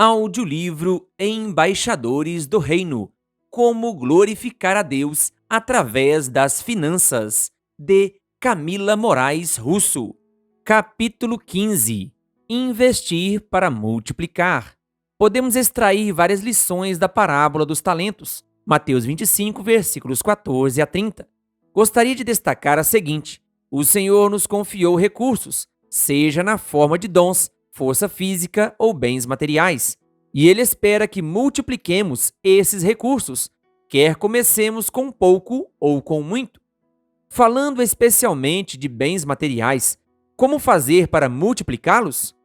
Audiolivro Embaixadores do Reino: Como glorificar a Deus através das finanças, de Camila Moraes Russo. Capítulo 15: Investir para multiplicar. Podemos extrair várias lições da parábola dos talentos, Mateus 25, versículos 14 a 30. Gostaria de destacar a seguinte: o Senhor nos confiou recursos, seja na forma de dons, força física ou bens materiais, e Ele espera que multipliquemos esses recursos, quer comecemos com pouco ou com muito. Falando especialmente de bens materiais, como fazer para multiplicá-los?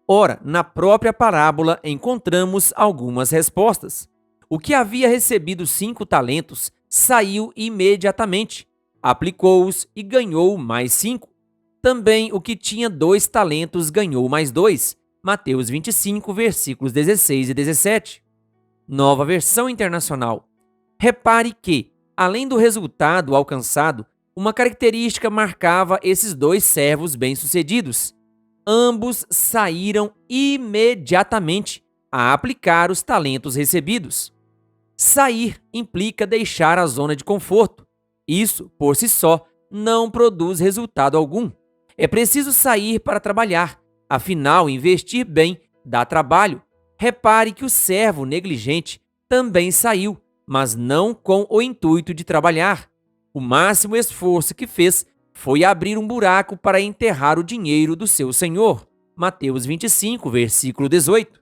Ora, na própria parábola encontramos algumas respostas. O que havia recebido 5 talentos saiu imediatamente, aplicou-os e ganhou mais 5. Também o que tinha 2 talentos ganhou mais 2. Mateus 25, versículos 16 e 17. Nova Versão Internacional. Repare que, além do resultado alcançado, uma característica marcava esses 2 servos bem-sucedidos. Ambos saíram imediatamente a aplicar os talentos recebidos. Sair implica deixar a zona de conforto. Isso, por si só, não produz resultado algum. É preciso sair para trabalhar, afinal, investir bem dá trabalho. Repare que o servo negligente também saiu, mas não com o intuito de trabalhar. O máximo esforço que fez foi abrir um buraco para enterrar o dinheiro do seu senhor. Mateus 25, versículo 18.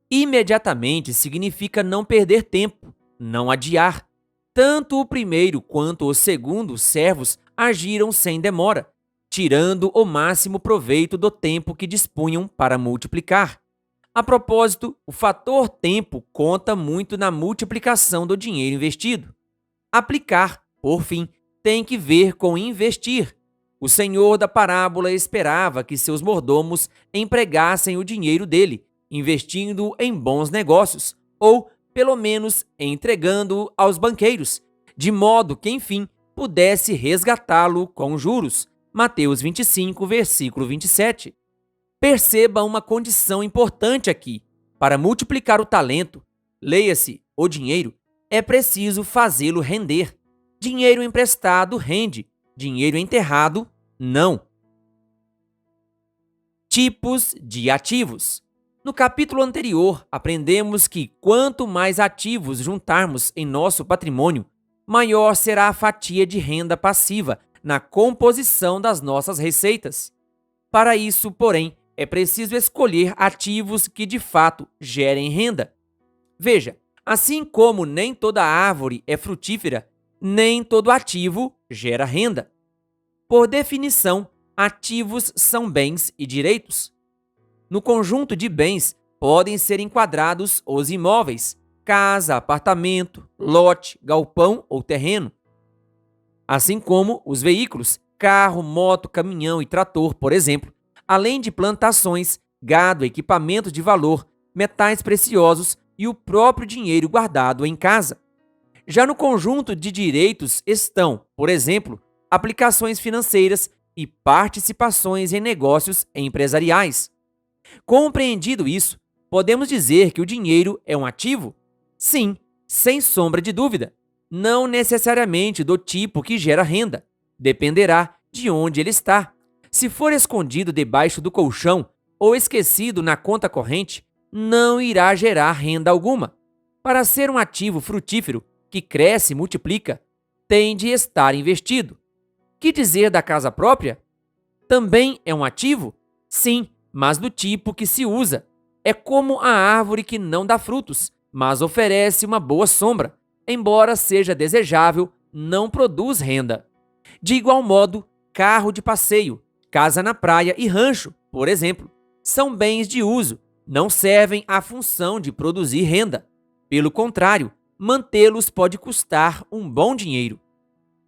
Imediatamente significa não perder tempo, não adiar. Tanto o primeiro quanto o segundo servos agiram sem demora, tirando o máximo proveito do tempo que dispunham para multiplicar. A propósito, o fator tempo conta muito na multiplicação do dinheiro investido. Aplicar, por fim, tem que ver com investir. O senhor da parábola esperava que seus mordomos empregassem o dinheiro dele, investindo em bons negócios, ou, pelo menos, entregando-o aos banqueiros, de modo que, enfim, pudesse resgatá-lo com juros. Mateus 25, versículo 27. Perceba uma condição importante aqui. Para multiplicar o talento, leia-se, o dinheiro, é preciso fazê-lo render. Dinheiro emprestado rende, dinheiro enterrado, não. Tipos de ativos. No capítulo anterior, aprendemos que quanto mais ativos juntarmos em nosso patrimônio, maior será a fatia de renda passiva na composição das nossas receitas. Para isso, porém, é preciso escolher ativos que de fato gerem renda. Veja, assim como nem toda árvore é frutífera, nem todo ativo gera renda. Por definição, ativos são bens e direitos. No conjunto de bens podem ser enquadrados os imóveis, casa, apartamento, lote, galpão ou terreno, assim como os veículos, carro, moto, caminhão e trator, por exemplo, além de plantações, gado, equipamentos de valor, metais preciosos e o próprio dinheiro guardado em casa. Já no conjunto de direitos estão, por exemplo, aplicações financeiras e participações em negócios empresariais. Compreendido isso, podemos dizer que o dinheiro é um ativo? Sim, sem sombra de dúvida. Não necessariamente do tipo que gera renda. Dependerá de onde ele está. Se for escondido debaixo do colchão ou esquecido na conta corrente, não irá gerar renda alguma. Para ser um ativo frutífero, que cresce e multiplica, tem de estar investido. Que dizer da casa própria? Também é um ativo? Sim, mas do tipo que se usa. É como a árvore que não dá frutos, mas oferece uma boa sombra. Embora seja desejável, não produz renda. De igual modo, carro de passeio, casa na praia e rancho, por exemplo, são bens de uso, não servem à função de produzir renda. Pelo contrário, mantê-los pode custar um bom dinheiro.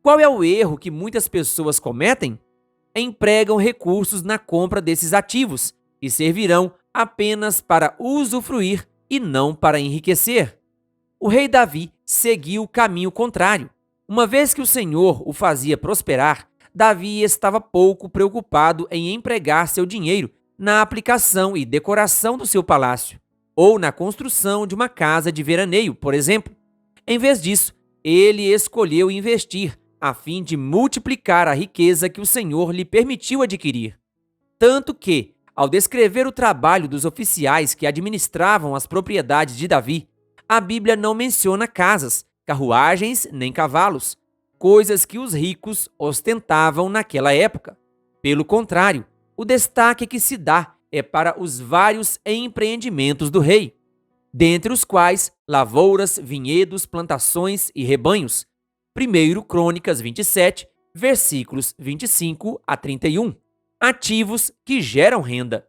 Qual é o erro que muitas pessoas cometem? Empregam recursos na compra desses ativos e servirão apenas para usufruir e não para enriquecer. O rei Davi seguiu o caminho contrário. Uma vez que o Senhor o fazia prosperar, Davi estava pouco preocupado em empregar seu dinheiro na aplicação e decoração do seu palácio. ou na construção de uma casa de veraneio, por exemplo. Em vez disso, ele escolheu investir a fim de multiplicar a riqueza que o Senhor lhe permitiu adquirir. Tanto que, ao descrever o trabalho dos oficiais que administravam as propriedades de Davi, a Bíblia não menciona casas, carruagens nem cavalos, coisas que os ricos ostentavam naquela época. Pelo contrário, o destaque que se dá é para os vários empreendimentos do rei, dentre os quais lavouras, vinhedos, plantações e rebanhos. 1 Crônicas 27, versículos 25 a 31. Ativos que geram renda.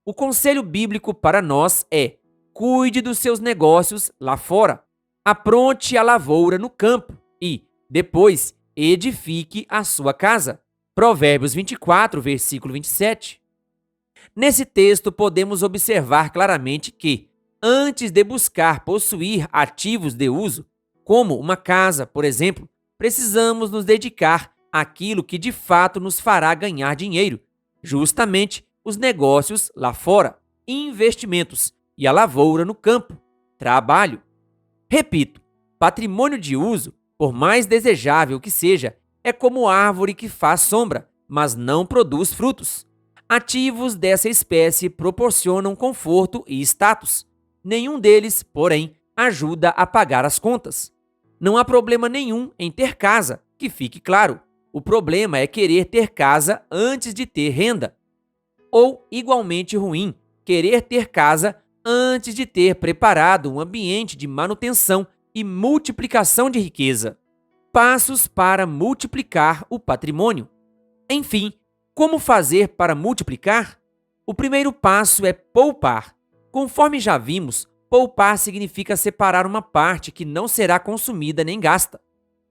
O conselho bíblico para nós é: cuide dos seus negócios lá fora, apronte a lavoura no campo e, depois, edifique a sua casa. Provérbios 24, versículo 27. Nesse texto, podemos observar claramente que, antes de buscar possuir ativos de uso, como uma casa, por exemplo, precisamos nos dedicar àquilo que de fato nos fará ganhar dinheiro, justamente os negócios lá fora, investimentos e a lavoura no campo, trabalho. Repito, patrimônio de uso, por mais desejável que seja, é como árvore que faz sombra, mas não produz frutos. Ativos dessa espécie proporcionam conforto e status. Nenhum deles, porém, ajuda a pagar as contas. Não há problema nenhum em ter casa, que fique claro. O problema é querer ter casa antes de ter renda. Ou, igualmente ruim, querer ter casa antes de ter preparado um ambiente de manutenção e multiplicação de riqueza. Passos para multiplicar o patrimônio. Enfim, como fazer para multiplicar? O primeiro passo é poupar. Conforme já vimos, poupar significa separar uma parte que não será consumida nem gasta.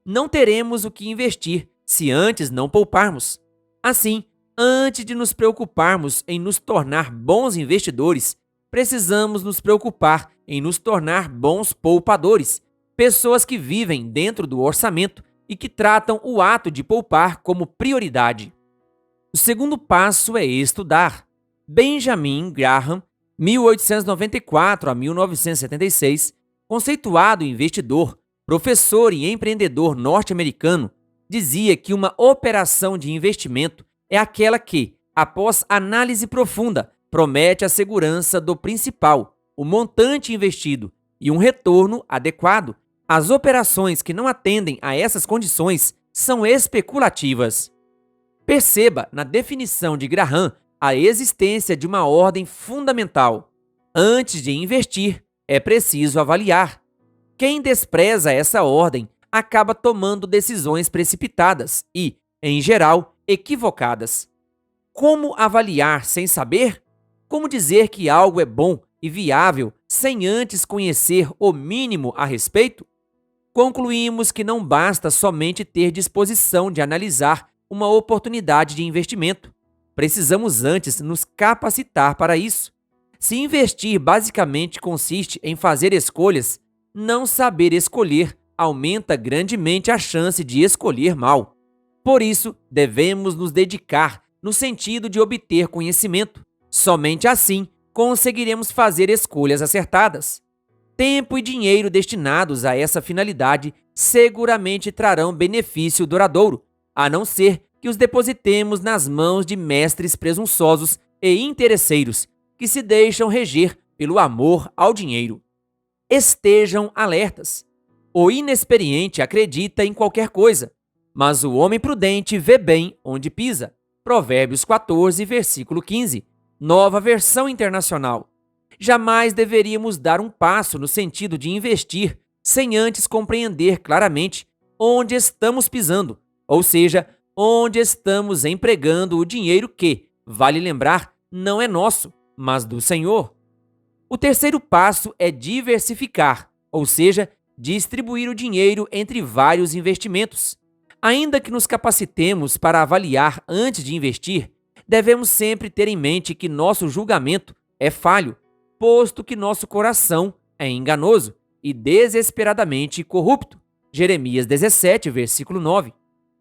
Não teremos o que investir se antes não pouparmos. Assim, antes de nos preocuparmos em nos tornar bons investidores, precisamos nos preocupar em nos tornar bons poupadores, pessoas que vivem dentro do orçamento e que tratam o ato de poupar como prioridade. O segundo passo é estudar. Benjamin Graham, 1894 a 1976, conceituado investidor, professor e empreendedor norte-americano, dizia que uma operação de investimento é aquela que, após análise profunda, promete a segurança do principal, o montante investido e um retorno adequado. As operações que não atendem a essas condições são especulativas. Perceba na definição de Graham a existência de uma ordem fundamental. Antes de investir, é preciso avaliar. Quem despreza essa ordem acaba tomando decisões precipitadas e, em geral, equivocadas. Como avaliar sem saber? Como dizer que algo é bom e viável sem antes conhecer o mínimo a respeito? Concluímos que não basta somente ter disposição de analisar uma oportunidade de investimento. Precisamos antes nos capacitar para isso. Se investir basicamente consiste em fazer escolhas, não saber escolher aumenta grandemente a chance de escolher mal. Por isso, devemos nos dedicar no sentido de obter conhecimento. Somente assim conseguiremos fazer escolhas acertadas. Tempo e dinheiro destinados a essa finalidade seguramente trarão benefício duradouro, a não ser que os depositemos nas mãos de mestres presunçosos e interesseiros que se deixam reger pelo amor ao dinheiro. Estejam alertas. O inexperiente acredita em qualquer coisa, mas o homem prudente vê bem onde pisa. Provérbios 14, versículo 15, Nova Versão Internacional. Jamais deveríamos dar um passo no sentido de investir sem antes compreender claramente onde estamos pisando, ou seja, onde estamos empregando o dinheiro que, vale lembrar, não é nosso, mas do Senhor. O terceiro passo é diversificar, ou seja, distribuir o dinheiro entre vários investimentos. Ainda que nos capacitemos para avaliar antes de investir, devemos sempre ter em mente que nosso julgamento é falho, posto que nosso coração é enganoso e desesperadamente corrupto. Jeremias 17, versículo 9.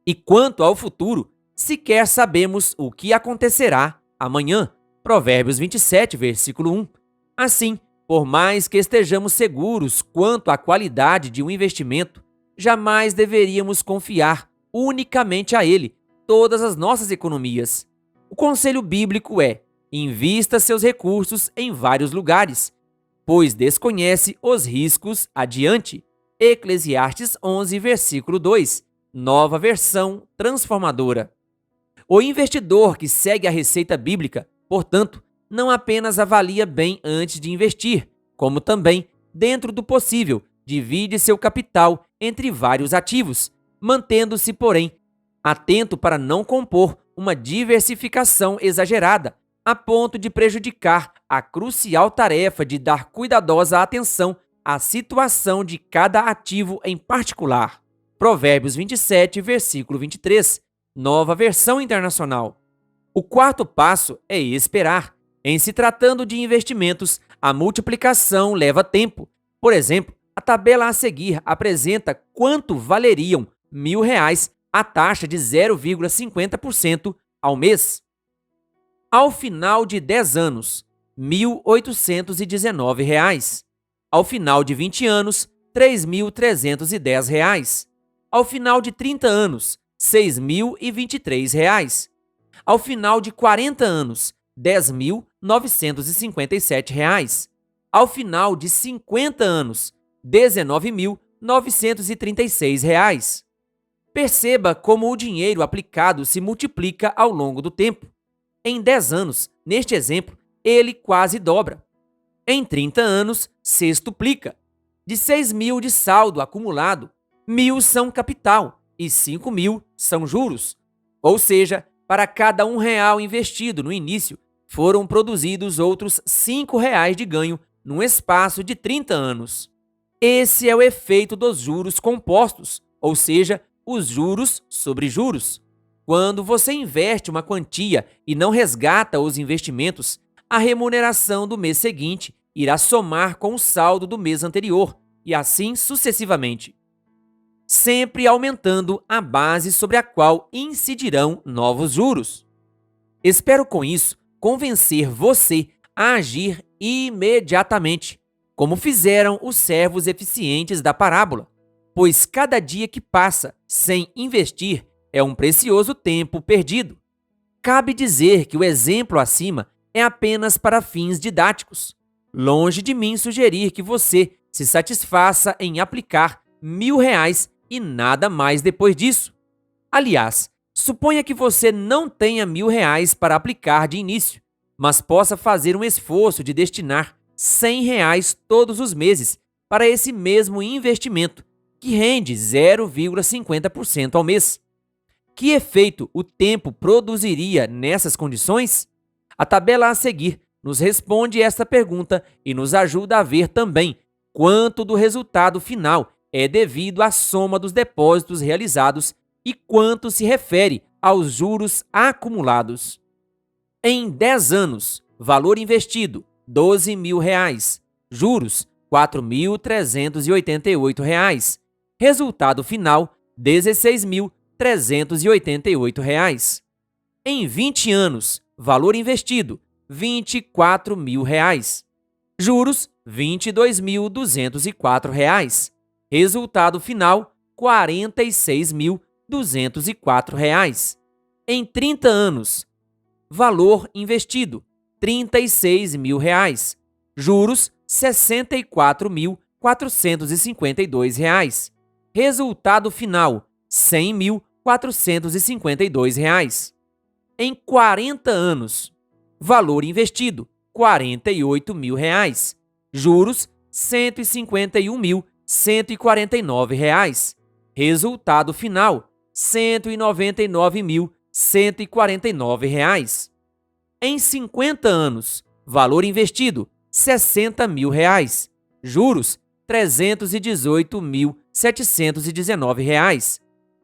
E quanto ao futuro, sequer sabemos o que acontecerá amanhã. Provérbios 27, versículo 1. Assim, Por mais que estejamos seguros quanto à qualidade de um investimento, jamais deveríamos confiar unicamente a ele todas as nossas economias. O conselho bíblico é: invista seus recursos em vários lugares, pois desconhece os riscos adiante. Eclesiastes 11, versículo 2, nova versão transformadora. O investidor que segue a receita bíblica, portanto, não apenas avalia bem antes de investir, como também, dentro do possível, divide seu capital entre vários ativos, mantendo-se, porém, atento para não compor uma diversificação exagerada, a ponto de prejudicar a crucial tarefa de dar cuidadosa atenção à situação de cada ativo em particular. Provérbios 27, versículo 23, nova versão internacional. O quarto passo é esperar. Em se tratando de investimentos, a multiplicação leva tempo. Por exemplo, a tabela a seguir apresenta quanto valeriam R$ 1.000 a taxa de 0,50% ao mês. Ao final de 10 anos, R$ 1.819. Ao final de 20 anos, R$ 3.310. Ao final de 30 anos, R$ 6.023. Ao final de 40 anos, R$ 10.957. Ao final de 50 anos, R$ 19.936. Perceba como o dinheiro aplicado se multiplica ao longo do tempo. Em 10 anos, neste exemplo, ele quase dobra. Em 30 anos, sextuplica. De 6.000 de saldo acumulado, 1.000 são capital e 5.000 são juros. Ou seja, para cada R$ 1 investido no início, foram produzidos outros R$ 5 de ganho num espaço de 30 anos. Esse é o efeito dos juros compostos, ou seja, os juros sobre juros. Quando você investe uma quantia e não resgata os investimentos, a remuneração do mês seguinte irá somar com o saldo do mês anterior, e assim sucessivamente, sempre aumentando a base sobre a qual incidirão novos juros. Espero com isso convencer você a agir imediatamente, como fizeram os servos eficientes da parábola, pois cada dia que passa sem investir é um precioso tempo perdido. Cabe dizer que o exemplo acima é apenas para fins didáticos. Longe de mim sugerir que você se satisfaça em aplicar R$ 1.000 e nada mais depois disso. Aliás, suponha que você não tenha R$ 1.000 para aplicar de início, mas possa fazer um esforço de destinar R$ 100 todos os meses para esse mesmo investimento, que rende 0,50% ao mês. Que efeito o tempo produziria nessas condições? A tabela a seguir nos responde esta pergunta e nos ajuda a ver também quanto do resultado final é devido à soma dos depósitos realizados e quanto se refere aos juros acumulados. Em 10 anos, valor investido R$ 12.000, juros R$ 4.388, resultado final R$ 16.388. Em 20 anos, valor investido R$ 24.000, juros R$ 22.204, resultado final R$ 46.204. Em 30 anos, valor investido R$ 36.000, juros R$ 64.452, resultado final R$ 100.452. Em 40 anos, valor investido R$ 48.000, juros R$ 151.149, resultado final R$ 199.149. Em 50 anos, valor investido R$ 60.000, juros R$ 318.719,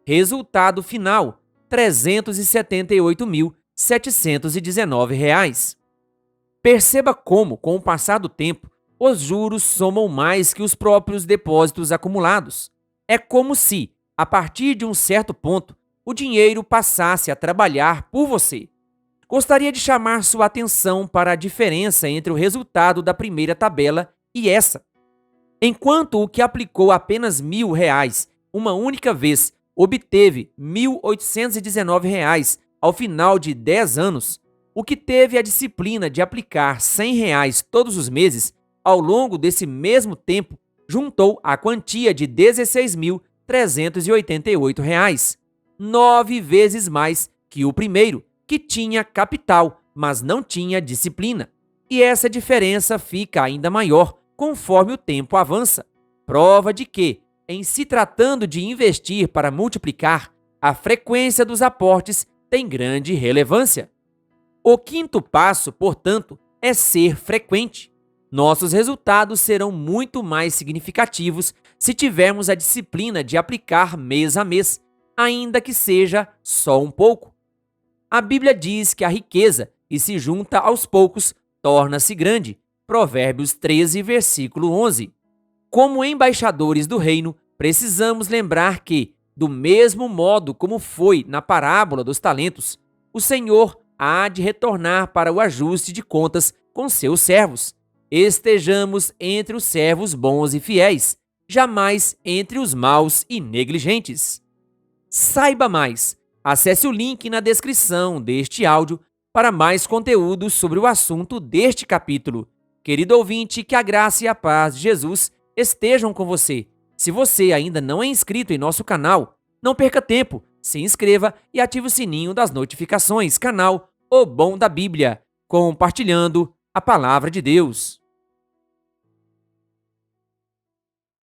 resultado final R$ 378.719. Perceba como, com o passar do tempo, os juros somam mais que os próprios depósitos acumulados. É como se, a partir de um certo ponto, o dinheiro passasse a trabalhar por você. Gostaria de chamar sua atenção para a diferença entre o resultado da primeira tabela e essa. Enquanto o que aplicou apenas R$ 1.000 uma única vez obteve R$ 1.819 ao final de 10 anos, o que teve a disciplina de aplicar R$ 100 todos os meses ao longo desse mesmo tempo juntou a quantia de R$ 16.388, 9 vezes mais que o primeiro, que tinha capital, mas não tinha disciplina. E essa diferença fica ainda maior conforme o tempo avança. Prova de que, em se tratando de investir para multiplicar, a frequência dos aportes tem grande relevância. O quinto passo, portanto, é ser frequente. Nossos resultados serão muito mais significativos se tivermos a disciplina de aplicar mês a mês, ainda que seja só um pouco. A Bíblia diz que a riqueza, que se junta aos poucos, torna-se grande. Provérbios 13, versículo 11. Como embaixadores do reino, precisamos lembrar que, do mesmo modo como foi na parábola dos talentos, o Senhor há de retornar para o ajuste de contas com seus servos. Estejamos entre os servos bons e fiéis, jamais entre os maus e negligentes. Saiba mais. Acesse o link na descrição deste áudio para mais conteúdo sobre o assunto deste capítulo. Querido ouvinte, que a graça e a paz de Jesus estejam com você. Se você ainda não é inscrito em nosso canal, não perca tempo, se inscreva e ative o sininho das notificações. Canal O Bom da Bíblia, compartilhando a Palavra de Deus.